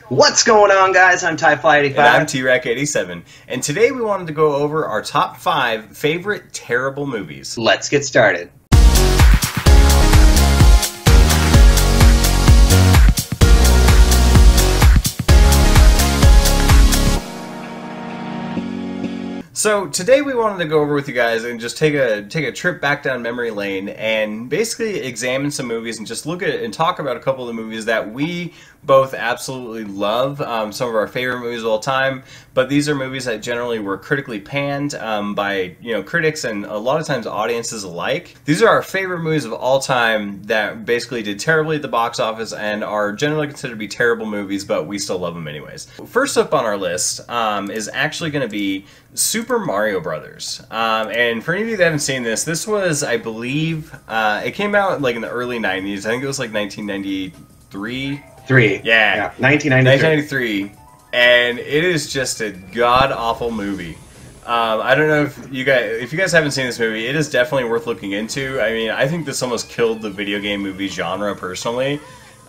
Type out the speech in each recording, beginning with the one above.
What's going on, guys? I'm TieFly85. And I'm T-Rack87. And today we wanted to go over our top 5 favorite terrible movies. Let's get started. So today we wanted to go over with you guys and just take a trip back down memory lane and basically examine some movies and just look at and talk about a couple of the movies that we both absolutely love, some of our favorite movies of all time, but these are movies that generally were critically panned by critics and a lot of times audiences alike. These are our favorite movies of all time that basically did terribly at the box office and are generally considered to be terrible movies, but we still love them anyways. First up on our list is actually going to be Super Mario Brothers. And for any of you that haven't seen this, this was, I believe, it came out like in the early 90s. I think it was like 1993. Yeah, 1993. And it is just a god-awful movie. I don't know if you guys haven't seen this movie, it is definitely worth looking into. I mean, I think this almost killed the video game movie genre personally.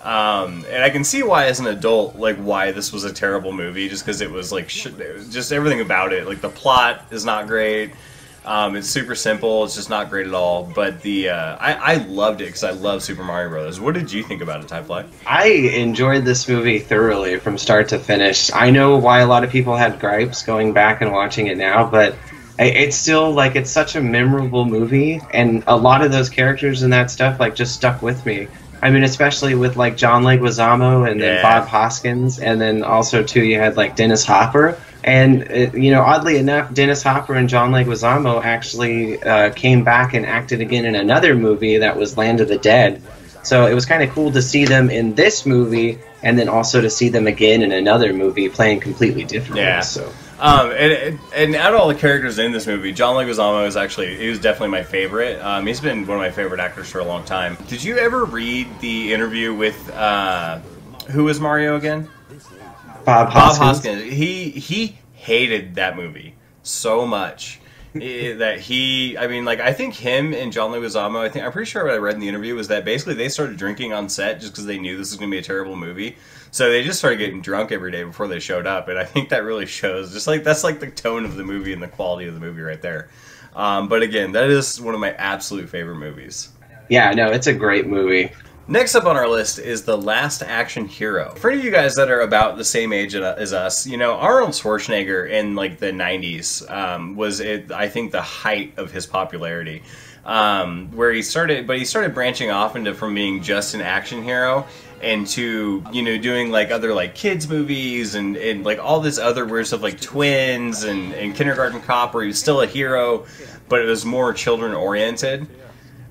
And I can see why, as an adult, like why this was a terrible movie, just because it was like just everything about it. Like the plot is not great. It's super simple. It's just not great at all. But I loved it because I love Super Mario Brothers. What did you think about it, TieFly? I enjoyed this movie thoroughly from start to finish. I know why a lot of people had gripes going back and watching it now, but it's still like it's such a memorable movie, and a lot of those characters and that stuff like just stuck with me. I mean, especially with like John Leguizamo and then Bob Hoskins, and then also too you had like Dennis Hopper. And, oddly enough, Dennis Hopper and John Leguizamo actually came back and acted again in another movie that was Land of the Dead. So it was kind of cool to see them in this movie, and then also to see them again in another movie playing completely different roles. So. And out of all the characters in this movie, John Leguizamo he was definitely my favorite. He's been one of my favorite actors for a long time. Did you ever read the interview with, who was Mario again? Bob Hoskins. He hated that movie so much that I think him and John Leguizamo, I'm pretty sure what I read in the interview was that basically they started drinking on set just because they knew this was going to be a terrible movie. So they just started getting drunk every day before they showed up, and I think that really shows. Just like that's like the tone of the movie and the quality of the movie right there. But again, that is one of my absolute favorite movies. Yeah, no, it's a great movie. Next up on our list is The Last Action Hero. For any of you guys that are about the same age as us, Arnold Schwarzenegger in like the 90s was, I think, the height of his popularity. Where he started branching off from being just an action hero into, doing like other like kids movies and like all this other weird stuff like Twins and Kindergarten Cop, where he was still a hero, but it was more children oriented.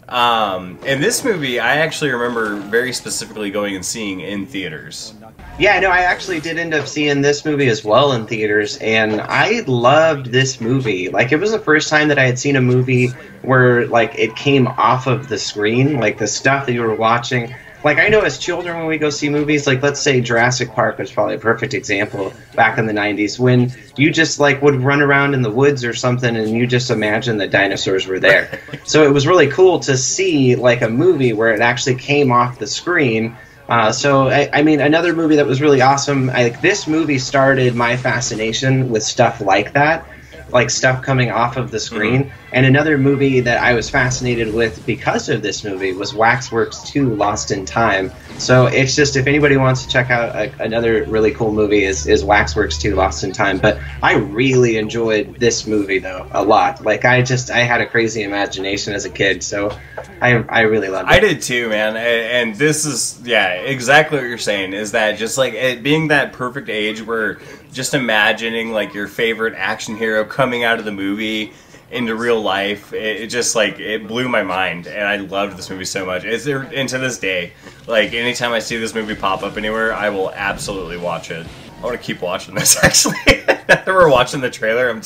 In this movie, I actually remember very specifically going and seeing in theaters. Yeah, no, I actually did end up seeing this movie as well in theaters, and I loved this movie. Like, it was the first time that I had seen a movie where, like, it came off of the screen, like the stuff that you were watching. Like, I know as children when we go see movies, like, let's say Jurassic Park was probably a perfect example back in the 90s, when you just, like, would run around in the woods or something and you just imagine the dinosaurs were there. So it was really cool to see, like, a movie where it actually came off the screen. I mean, another movie that was really awesome, this movie started my fascination with stuff like that. Like stuff coming off of the screen. And another movie that I was fascinated with because of this movie was Waxworks 2 Lost in Time. So it's just, if anybody wants to check out another really cool movie is Waxworks 2 Lost in Time. But I really enjoyed this movie though a lot. Like I had a crazy imagination as a kid, so I really loved it. I did too, man. And this is, yeah, exactly what you're saying, is that just like it being that perfect age where just imagining like your favorite action hero coming out of the movie into real life, it just like it blew my mind, and I loved this movie so much. And to this day, like anytime I see this movie pop up anywhere, I will absolutely watch it. I want to keep watching this actually. After we're watching the trailer, I'm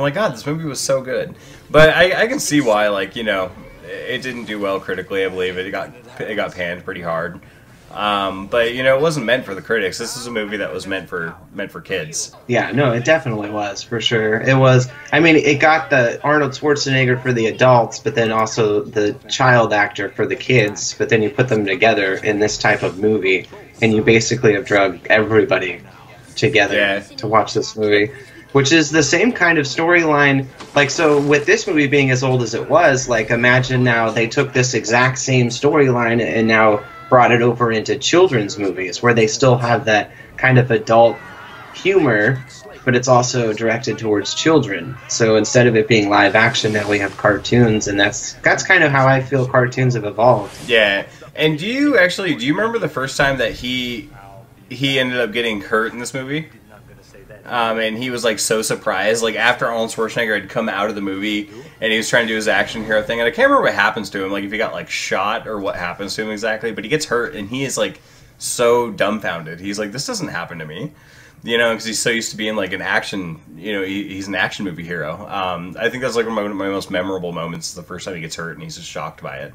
like, God, this movie was so good. But I can see why, like, it didn't do well critically. I believe it got panned pretty hard. But it wasn't meant for the critics. This is a movie that was meant for kids. Yeah, no, it definitely was, for sure. It was. I mean, it got the Arnold Schwarzenegger for the adults, but then also the child actor for the kids. But then you put them together in this type of movie, and you basically have drugged everybody together to watch this movie, which is the same kind of storyline. Like, so with this movie being as old as it was, like, imagine now they took this exact same storyline and now brought it over into children's movies where they still have that kind of adult humor, but it's also directed towards children. So instead of it being live action, now we have cartoons, and that's kind of how I feel cartoons have evolved. Yeah. And do you remember the first time that he ended up getting hurt in this movie? And he was like so surprised, like after Arnold Schwarzenegger had come out of the movie and he was trying to do his action hero thing, and I can't remember what happens to him, like if he got like shot or what happens to him exactly, but he gets hurt and he is like so dumbfounded. He's like, this doesn't happen to me, you know, because he's so used to being like an action, you know, he's an action movie hero. I think that's like one of my most memorable moments, the first time he gets hurt and he's just shocked by it.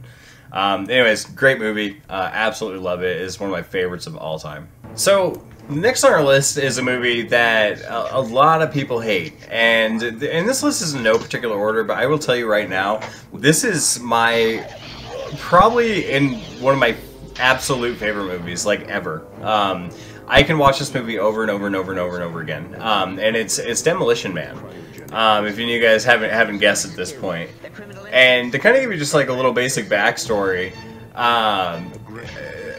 Anyways, great movie. Absolutely love it. It's one of my favorites of all time. So next on our list is a movie that a lot of people hate, and this list is in no particular order, but I will tell you right now, this is probably in one of my absolute favorite movies, like ever. I can watch this movie over and over and over and over and over again, and it's Demolition Man. If you guys haven't guessed at this point. And to kind of give you just like a little basic backstory,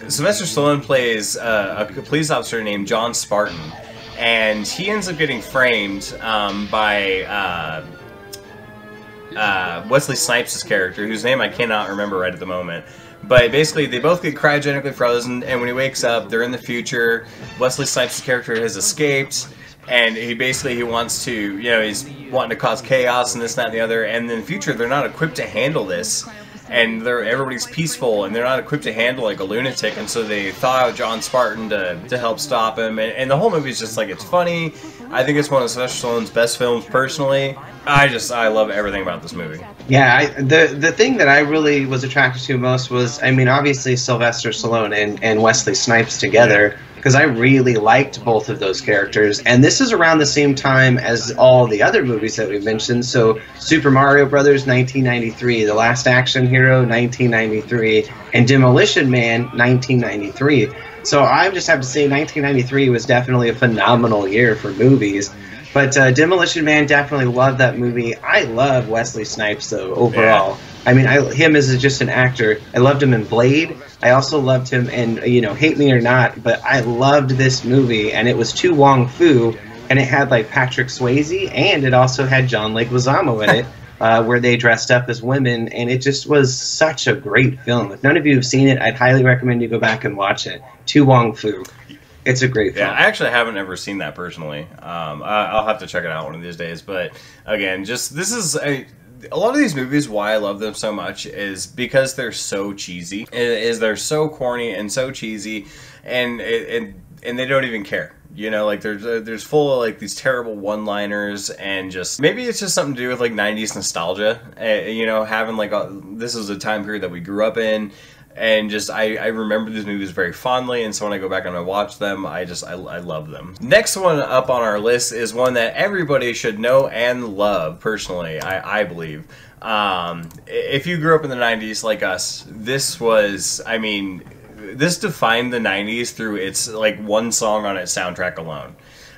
Sylvester Stallone plays a police officer named John Spartan, and he ends up getting framed by Wesley Snipes' character, whose name I cannot remember right at the moment. But basically, they both get cryogenically frozen, and when he wakes up, they're in the future. Wesley Snipes' character has escaped, and he wants to, you know, he's wanting to cause chaos and this, that, and the other. And in the future, they're not equipped to handle this, and everybody's peaceful, and they're not equipped to handle like a lunatic. And so they thaw out John Spartan to help stop him. And the whole movie is just like, it's funny. I think it's one of Sylvester Stallone's best films personally. I love everything about this movie. Yeah, the thing that I really was attracted to most was, I mean, obviously Sylvester Stallone and Wesley Snipes together, because I really liked both of those characters. And this is around the same time as all the other movies that we mentioned. So Super Mario Brothers, 1993, The Last Action Hero, 1993, and Demolition Man, 1993. So I just have to say 1993 was definitely a phenomenal year for movies. But Demolition Man, definitely loved that movie. I love Wesley Snipes, though, overall. Yeah. I mean, him as just an actor. I loved him in Blade. I also loved him in, you know, hate me or not, but I loved this movie, and it was Tu Wong Fu, and it had, like, Patrick Swayze, and it also had John Leguizamo in it, where they dressed up as women, and it just was such a great film. If none of you have seen it, I'd highly recommend you go back and watch it. Tu Wong Fu. It's a great film. Yeah, I actually haven't ever seen that personally. I'll have to check it out one of these days. But again, this is a lot of these movies. Why I love them so much is because they're so cheesy. They're so corny and so cheesy, and they don't even care. You know, like there's full of like these terrible one-liners, and just maybe it's just something to do with like 90s nostalgia. You know, having like this is a time period that we grew up in. And just, I remember these movies very fondly, and so when I go back and I watch them, I love them. Next one up on our list is one that everybody should know and love, personally, I believe. If you grew up in the 90s like us, this was, I mean, this defined the 90s through its, like, one song on its soundtrack alone.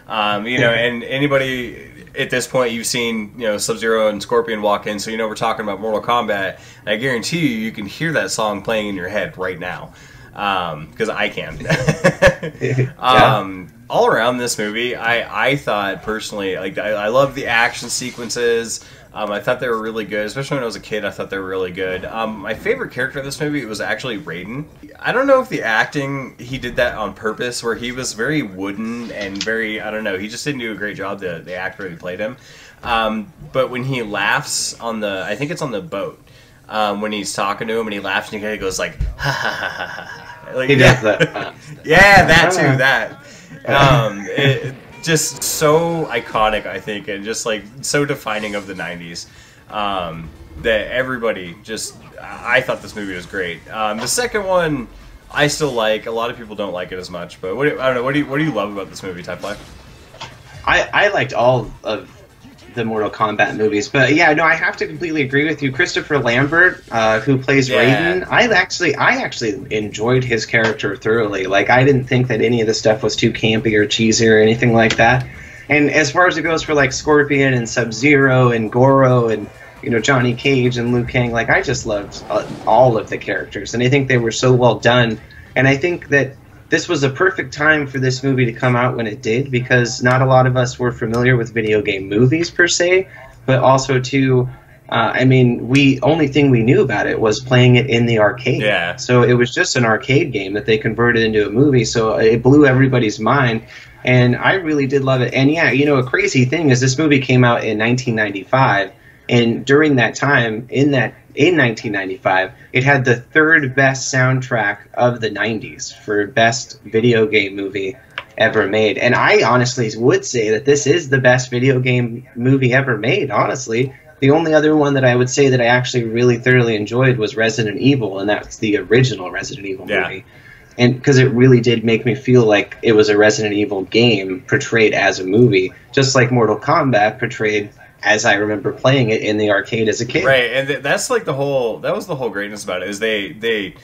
You know, and anybody at this point, you've seen, you know, Sub-Zero and Scorpion walk in, so you know we're talking about Mortal Kombat. I guarantee you can hear that song playing in your head right now, because I can. All around this movie, I thought personally, like, I love the action sequences. I thought they were really good, especially when I was a kid. I thought they were really good. My favorite character in this movie was actually Raiden. I don't know if the acting, he did that on purpose, where he was very wooden and very, I don't know, he just didn't do a great job, the actor who played him. But when he laughs on I think it's on the boat, when he's talking to him and he laughs and he goes like, ha ha ha ha ha. Like, he does that. Yeah, that too, that. Just so iconic, I think, and just like so defining of the 90s, that everybody just, I thought this movie was great. The second one I still like. A lot of people don't like it as much, but I don't know, what do you love about this movie, Type Life? I liked all of the Mortal Kombat movies. But yeah, no, I have to completely agree with you. Christopher Lambert, who plays Raiden, I actually enjoyed his character thoroughly. Like, I didn't think that any of the stuff was too campy or cheesy or anything like that. And as far as it goes for like Scorpion and Sub-Zero and Goro and Johnny Cage and Liu Kang, like, I just loved all of the characters, and I think they were so well done. And I think that this was a perfect time for this movie to come out when it did, because not a lot of us were familiar with video game movies per se, but also too, I mean, only thing we knew about it was playing it in the arcade. Yeah. So it was just an arcade game that they converted into a movie, so it blew everybody's mind, and I really did love it. And yeah, a crazy thing is this movie came out in 1995, and during that time, in 1995, it had the third best soundtrack of the 90s for best video game movie ever made. And I honestly would say that this is the best video game movie ever made, honestly. The only other one that I would say that I actually really thoroughly enjoyed was Resident Evil, and that's the original Resident Evil movie. And because it really did make me feel like it was a Resident Evil game portrayed as a movie, just like Mortal Kombat portrayed as I remember playing it in the arcade as a kid. Right, and that's like that was the whole greatness about it, is they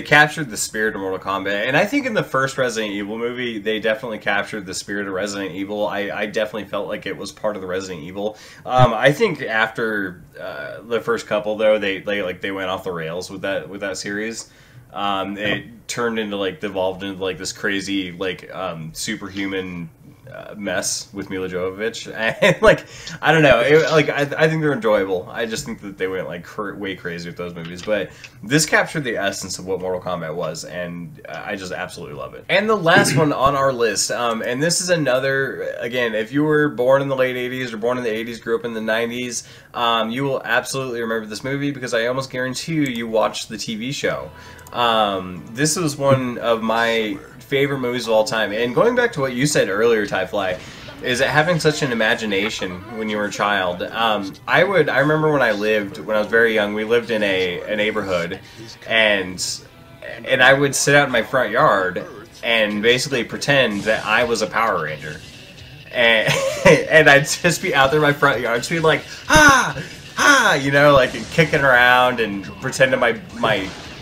captured the spirit of Mortal Kombat. And I think in the first Resident Evil movie, they definitely captured the spirit of Resident Evil. I definitely felt like it was part of the Resident Evil. I think after the first couple, though, they went off the rails with that series. It turned into evolved into this crazy superhuman mess with Mila Jovovich, and I don't know, I think they're enjoyable. I just think that they went way crazy with those movies, but this captured the essence of what Mortal Kombat was, and I just absolutely love it. And the last one on our list, and this is another, again, if you were born in the late 80s or born in the 80s, grew up in the 90s, you will absolutely remember this movie, because I almost guarantee you watched the TV show. This was one of my favorite movies of all time, and going back to what you said earlier, Tyfly, is that having such an imagination when you were a child. I remember when I was very young, we lived in a neighborhood, and I would sit out in my front yard and basically pretend that I was a Power Ranger, and I'd just be out there in my front yard, just be like, kicking around and pretending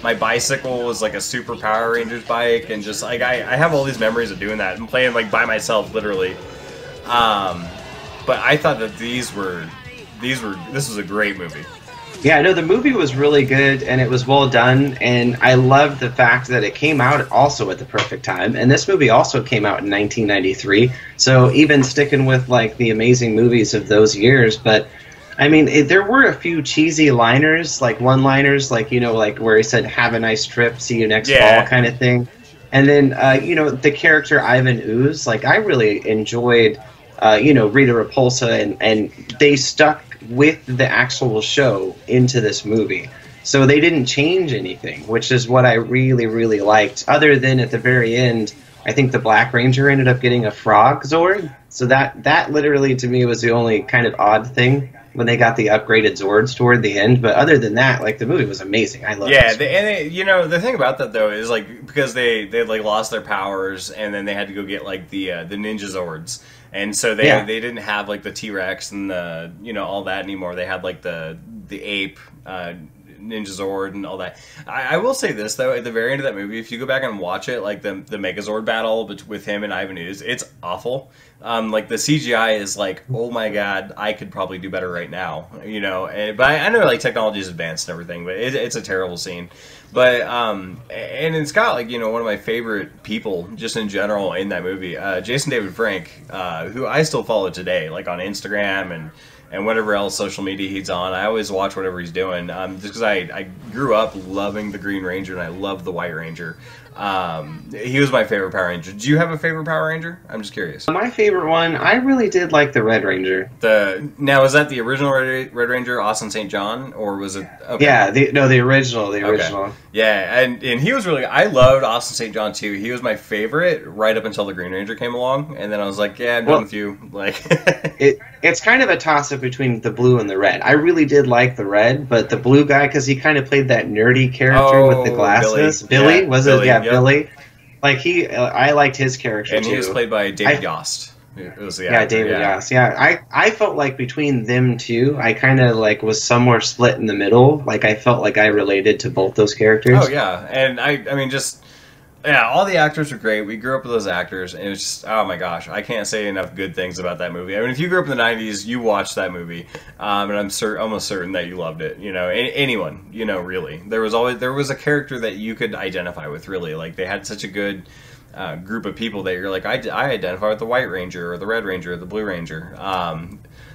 my bicycle was like a super Power Rangers bike, and just I have all these memories of doing that and playing by myself, literally. But I thought that this was a great movie. Yeah, no, the movie was really good, and it was well done, and I loved the fact that it came out also at the perfect time. And this movie also came out in 1993, so even sticking with the amazing movies of those years, but I mean, there were a few cheesy liners, one-liners, where he said, "Have a nice trip, see you next fall," kind of thing. And then, the character Ivan Ooze, I really enjoyed, Rita Repulsa, and they stuck with the actual show into this movie. So they didn't change anything, which is what I really, really liked. Other than at the very end, I think the Black Ranger ended up getting a frog Zord. So that literally, to me, was the only kind of odd thing when they got the upgraded Zords toward the end. But other than that, the movie was amazing. I loved it. Yeah, the thing about that, though, is because they lost their powers, and then they had to go get the Ninja Zords, and so they didn't have the T-Rex and the all that anymore. They had the ape Ninja Zord and all that. I will say this, though, at the very end of that movie, if you go back and watch it, the Megazord battle with him and Ivan Ooze, it's awful. The CGI is oh my god, I could probably do better right now, but I know technology is advanced and everything, but it's a terrible scene. But and it's got one of my favorite people just in general in that movie, Jason David Frank, who I still follow today, on Instagram and whatever else social media he's on. I always watch whatever he's doing, just because I grew up loving the Green Ranger and I love the White Ranger. He was my favorite Power Ranger. Do you have a favorite Power Ranger? I'm just curious. My favorite one, I really did like the Red Ranger. Now, is that the original Red Ranger, Austin St. John, or was it? Okay. Yeah, the original. Okay. Yeah, and he was really. I loved Austin St. John too. He was my favorite right up until the Green Ranger came along, and then I was like, yeah, I'm done with you. It's kind of a toss-up between the blue and the red. I really did like the red, but the blue guy, because he kind of played that nerdy character with the glasses. Billy? Was it? Yeah, yep. Billy. I liked his character, and too. And he was played by David Yost. It was the Yeah, actor, David yeah. Yass. Yeah, I felt like between them two, I kind of like was somewhere split in the middle. Like I felt like I related to both those Oh characters. yeah, and I mean just yeah, all the actors are great. We grew up with those actors, and it's just oh my gosh, I can't say enough good things about that movie. I mean, if you grew up in the '90s, you watched that movie, and I'm almost certain that you loved it. You know, anyone, you know, really, there was a character that you could identify with. Really, like they had such a good group of people that you're like, I identify with the White Ranger or the Red Ranger or the Blue Ranger.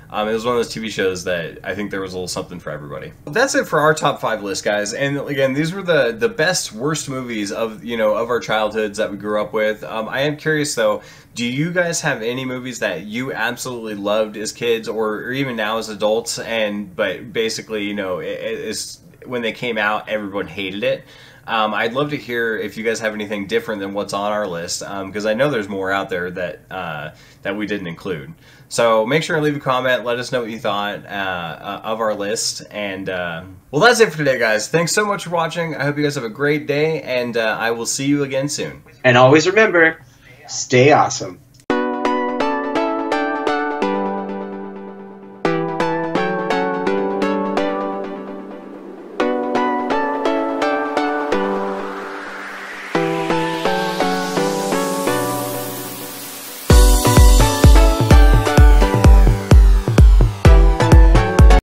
It was one of those TV shows that I think there was a little something for everybody. That's it for our top 5 list, guys. And again, these were the best, worst movies of of our childhoods that we grew up with. I am curious though, do you guys have any movies that you absolutely loved as kids or even now as adults? But basically, it's when they came out, everyone hated it. I'd love to hear if you guys have anything different than what's on our list, because I know there's more out there that we didn't include. So make sure to leave a comment. Let us know what you thought of our list. And well, that's it for today, guys. Thanks so much for watching. I hope you guys have a great day, and I will see you again soon. And always remember, stay awesome.